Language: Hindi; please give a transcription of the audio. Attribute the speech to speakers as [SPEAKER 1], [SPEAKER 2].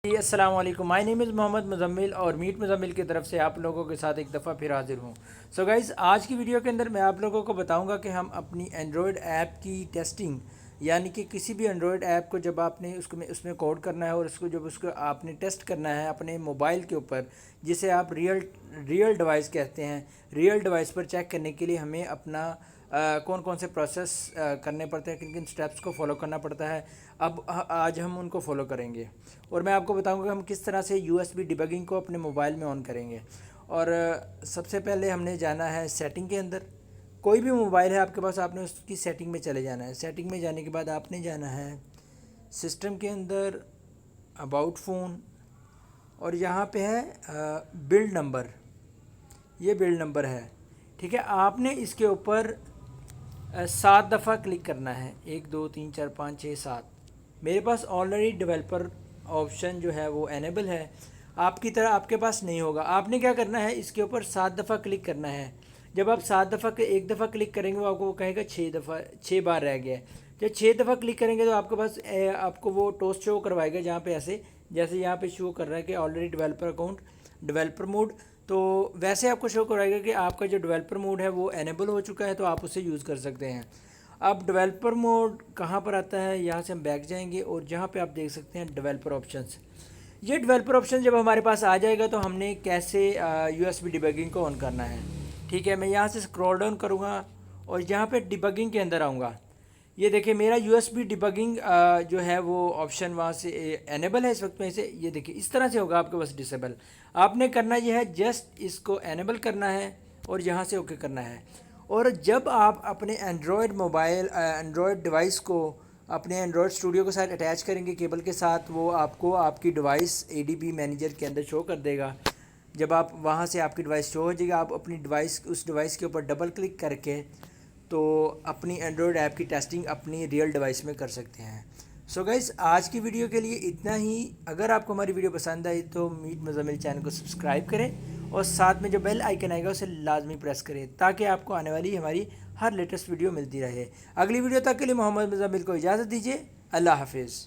[SPEAKER 1] जी अस्सलाम वालेकुम। My name is Mohammad Muzammil और मीट मुज़म्मिल की तरफ से आप लोगों के साथ एक दफ़ा फिर हाज़िर हूँ। सो गाइज़, आज की वीडियो के अंदर मैं आप लोगों को बताऊँगा कि हम अपनी एंड्रॉयड ऐप की टेस्टिंग, यानी कि किसी भी एंड्रॉयड ऐप को जब आपने उसमें कोड करना है और उसको जब उसको आपने टेस्ट करना है अपने मोबाइल के ऊपर, जिसे आप रियल डिवाइस कहते हैं, रियल डिवाइस पर चेक करने के लिए हमें अपना कौन कौन से प्रोसेस करने पड़ते हैं, किन किन स्टेप्स को फॉलो करना पड़ता है। अब आज हम उनको फॉलो करेंगे और मैं आपको बताऊंगा कि हम किस तरह से यूएसबी डिबगिंग को अपने मोबाइल में ऑन करेंगे। और सबसे पहले हमने जाना है सेटिंग के अंदर। कोई भी मोबाइल है आपके पास, आपने उसकी सेटिंग में चले जाना है। सेटिंग में जाने के बाद आपने जाना है सिस्टम के अंदर, अबाउट फ़ोन, और यहाँ पे है बिल्ड नंबर। ये बिल्ड नंबर है, ठीक है। आपने इसके ऊपर 7 दफ़ा क्लिक करना है, 1 2 3 4 5 6 7। मेरे पास ऑलरेडी डेवलपर ऑप्शन जो है वो एनेबल है, आपकी तरह आपके पास नहीं होगा। आपने क्या करना है, इसके ऊपर 7 दफ़ा क्लिक करना है। जब आप 7 दफ़ा एक दफ़ा क्लिक करेंगे वो आपको वो कहेगा 6 बार रह गया है। जब 6 दफ़ा क्लिक करेंगे तो आपके पास आपको वो टोस्ट शो करवाएगा, जहाँ पे ऐसे जैसे यहाँ पे शो कर रहा है कि already developer account, developer mode. तो वैसे आपको शो कराएगा कि आपका जो डेवलपर मोड है वो एनेबल हो चुका है, तो आप उसे यूज़ कर सकते हैं। अब डेवलपर मोड कहाँ पर आता है, यहाँ से हम बैक जाएंगे और जहाँ पे आप देख सकते हैं डेवलपर ऑप्शंस। ये डेवलपर ऑप्शन जब हमारे पास आ जाएगा तो हमने कैसे यूएसबी डिबगिंग को ऑन करना है। ठीक है, मैं यहाँ से स्क्रॉल डाउन करूँगा और यहाँ पे डिबगिंग के अंदर आऊँगा। ये देखिए मेरा यूएसबी डिबगिंग जो है वो ऑप्शन वहाँ से एनेबल है इस वक्त में से। ये देखिए इस तरह से होगा आपके पास डिसेबल। आपने करना ये है, जस्ट इसको एनेबल करना है और यहाँ से ओके करना है। और जब आप अपने एंड्रॉयड डिवाइस को अपने एंड्रॉयड स्टूडियो के साथ अटैच करेंगे केबल के साथ, वो आपको आपकी डिवाइस एडीबी मैनेजर के अंदर शो कर देगा। जब आप वहाँ से आपकी डिवाइस शो हो जाएगी, आप अपनी डिवाइस उस डिवाइस के ऊपर डबल क्लिक करके तो अपनी एंड्रॉयड ऐप की टेस्टिंग अपनी रियल डिवाइस में कर सकते हैं। सो गाइस, आज की वीडियो के लिए इतना ही। अगर आपको हमारी वीडियो पसंद आई तो मीट मुज़म्मिल चैनल को सब्सक्राइब करें और साथ में जो बेल आइकन आएगा उसे लाजमी प्रेस करें, ताकि आपको आने वाली हमारी हर लेटेस्ट वीडियो मिलती रहे। अगली वीडियो तक के लिए मोहम्मद मुज़म्मिल को इजाज़त दीजिए। अल्लाह हाफिज़।